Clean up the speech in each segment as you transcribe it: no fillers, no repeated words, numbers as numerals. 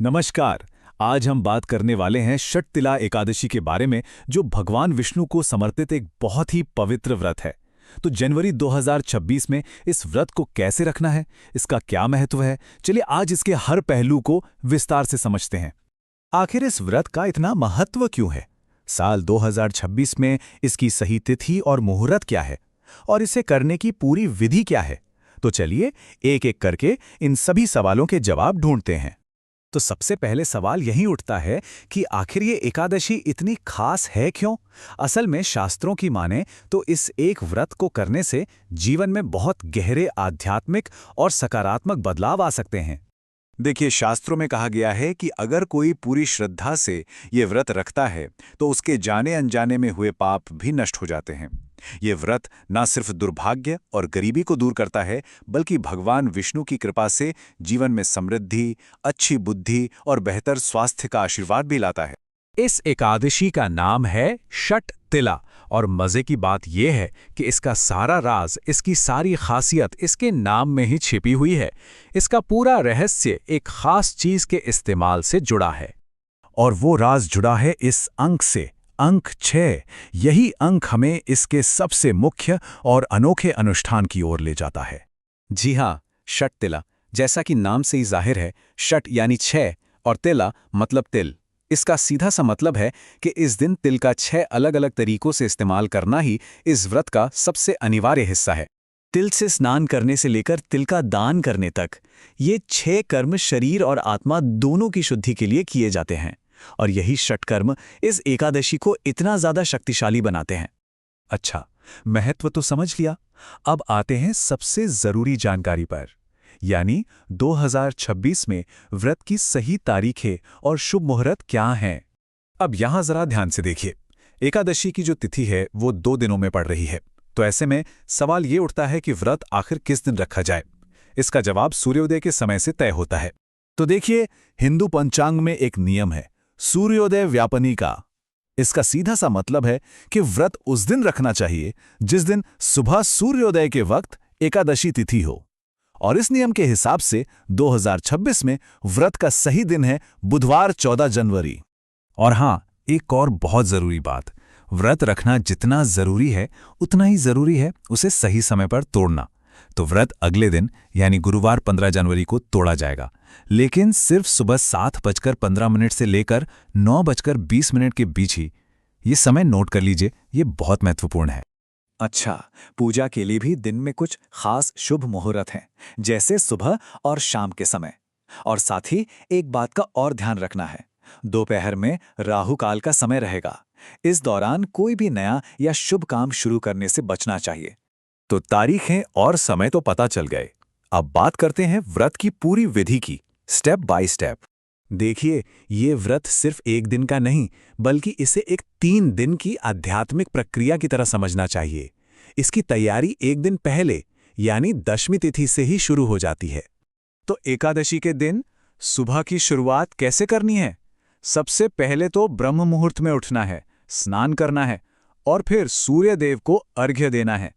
नमस्कार। आज हम बात करने वाले हैं षटतिला एकादशी के बारे में, जो भगवान विष्णु को समर्पित एक बहुत ही पवित्र व्रत है। तो जनवरी 2026 में इस व्रत को कैसे रखना है, इसका क्या महत्व है, चलिए आज इसके हर पहलू को विस्तार से समझते हैं। आखिर इस व्रत का इतना महत्व क्यों है? साल 2026 में इसकी सही तिथि और मुहूर्त क्या है, और इसे करने की पूरी विधि क्या है? तो चलिए एक एक करके इन सभी सवालों के जवाब ढूंढते हैं। तो सबसे पहले सवाल यही उठता है कि आखिर ये एकादशी इतनी खास है क्यों? असल में शास्त्रों की माने तो इस एक व्रत को करने से जीवन में बहुत गहरे आध्यात्मिक और सकारात्मक बदलाव आ सकते हैं। देखिए, शास्त्रों में कहा गया है कि अगर कोई पूरी श्रद्धा से ये व्रत रखता है तो उसके जाने अनजाने में हुए पाप भी नष्ट हो जाते हैं। ये व्रत न सिर्फ दुर्भाग्य और गरीबी को दूर करता है, बल्कि भगवान विष्णु की कृपा से जीवन में समृद्धि, अच्छी बुद्धि और बेहतर स्वास्थ्य का आशीर्वाद भी लाता है। इस एकादशी का नाम है षट तिला, और मजे की बात यह है कि इसका सारा राज, इसकी सारी खासियत इसके नाम में ही छिपी हुई है। इसका पूरा रहस्य एक खास चीज के इस्तेमाल से जुड़ा है, और वो राज जुड़ा है इस अंक से, अंक 6। यही अंक हमें इसके सबसे मुख्य और अनोखे अनुष्ठान की ओर ले जाता है। जी हाँ, षट तिला, जैसा कि नाम से ही जाहिर है, षट यानी 6 और तिला मतलब तिल। इसका सीधा सा मतलब है कि इस दिन तिल का 6 अलग-अलग तरीकों से इस्तेमाल करना ही इस व्रत का सबसे अनिवार्य हिस्सा है। तिल से स्नान करने से लेकर तिल का दान करने तक, ये 6 कर्म शरीर और आत्मा दोनों की शुद्धि के लिए किए जाते हैं, और यही षटकर्म इस एकादशी को इतना ज्यादा शक्तिशाली बनाते हैं। अच्छा, महत्व तो समझ लिया। अब आते हैं सबसे जरूरी जानकारी पर, यानी 2026 में व्रत की सही तारीखें और शुभ मुहूर्त क्या हैं। अब यहां जरा ध्यान से देखिए। एकादशी की जो तिथि है वो 2 दिनों में पड़ रही है, तो ऐसे में सवाल ये उठता है कि व्रत आखिर किस दिन रखा जाए। इसका जवाब सूर्योदय के समय से तय होता है। तो देखिए, हिंदू पंचांग में एक नियम है, सूर्योदय व्यापनिका। इसका सीधा सा मतलब है कि व्रत उस दिन रखना चाहिए जिस दिन सुबह सूर्योदय के वक्त एकादशी तिथि हो, और इस नियम के हिसाब से 2026 में व्रत का सही दिन है बुधवार 14 जनवरी। और हां, एक और बहुत जरूरी बात, व्रत रखना जितना जरूरी है उतना ही जरूरी है उसे सही समय पर तोड़ना। तो व्रत अगले दिन यानी गुरुवार 15 जनवरी को तोड़ा जाएगा, लेकिन सिर्फ सुबह 7:15 से लेकर 9:20 के बीच ही। ये समय नोट कर लीजिए, ये बहुत महत्वपूर्ण है। अच्छा, पूजा के लिए भी दिन में कुछ खास शुभ मुहूर्त हैं, जैसे सुबह और शाम के समय। और साथ ही एक बात का और ध्यान रखना है, दोपहर में राहु काल का समय रहेगा। इस दौरान कोई भी नया या शुभ काम शुरू करने से बचना चाहिए। तो तारीखें और समय तो पता चल गए। अब बात करते हैं व्रत की पूरी विधि की, स्टेप बाय स्टेप। देखिए, ये व्रत सिर्फ एक दिन का नहीं, बल्कि इसे एक 3 दिन की आध्यात्मिक प्रक्रिया की तरह समझना चाहिए। इसकी तैयारी एक दिन पहले यानी दशमी तिथि से ही शुरू हो जाती है। तो एकादशी के दिन सुबह की शुरुआत कैसे करनी है? सबसे पहले तो ब्रह्म मुहूर्त में उठना है, स्नान करना है, और फिर सूर्य देव को अर्घ्य देना है।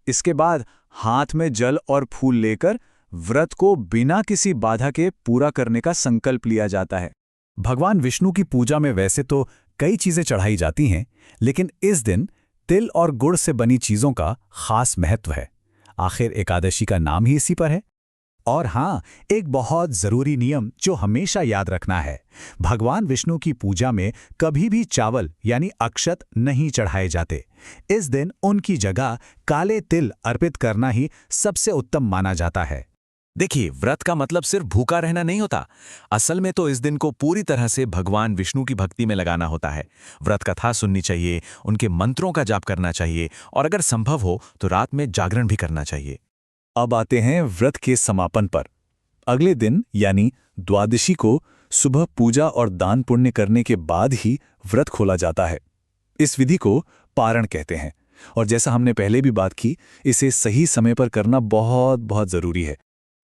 इसके बाद हाथ में जल और फूल लेकर व्रत को बिना किसी बाधा के पूरा करने का संकल्प लिया जाता है। भगवान विष्णु की पूजा में वैसे तो कई चीजें चढ़ाई जाती हैं, लेकिन इस दिन तिल और गुड़ से बनी चीजों का खास महत्व है। आखिर एकादशी का नाम ही इसी पर है। और हां, एक बहुत जरूरी नियम जो हमेशा याद रखना है, भगवान विष्णु की पूजा में कभी भी चावल यानी अक्षत नहीं चढ़ाए जाते। इस दिन उनकी जगह काले तिल अर्पित करना ही सबसे उत्तम माना जाता है। देखिए, व्रत का मतलब सिर्फ भूखा रहना नहीं होता। असल में तो इस दिन को पूरी तरह से भगवान विष्णु की भक्ति में लगाना होता है। व्रत कथा सुननी चाहिए, उनके मंत्रों का जाप करना चाहिए, और अगर संभव हो तो रात में जागरण भी करना चाहिए। अब आते हैं व्रत के समापन पर। अगले दिन यानी द्वादशी को सुबह पूजा और दान पुण्य करने के बाद ही व्रत खोला जाता है। इस विधि को पारण कहते हैं, और जैसा हमने पहले भी बात की, इसे सही समय पर करना बहुत बहुत जरूरी है।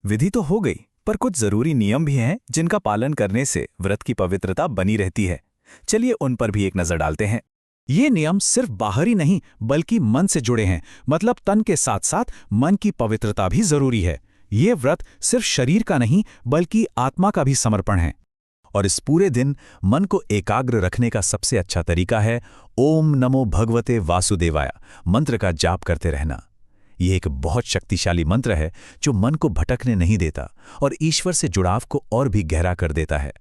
विधि तो हो गई, पर कुछ जरूरी नियम भी हैं जिनका पालन करने से व्रत की पवित्रता बनी रहती है। चलिए उन पर भी एक नजर डालते हैं। ये नियम सिर्फ बाहरी नहीं बल्कि मन से जुड़े हैं, मतलब तन के साथ साथ मन की पवित्रता भी जरूरी है। ये व्रत सिर्फ शरीर का नहीं बल्कि आत्मा का भी समर्पण है। और इस पूरे दिन मन को एकाग्र रखने का सबसे अच्छा तरीका है ओम नमो भगवते वासुदेवाय मंत्र का जाप करते रहना। यह एक बहुत शक्तिशाली मंत्र है जो मन को भटकने नहीं देता और ईश्वर से जुड़ाव को और भी गहरा कर देता है।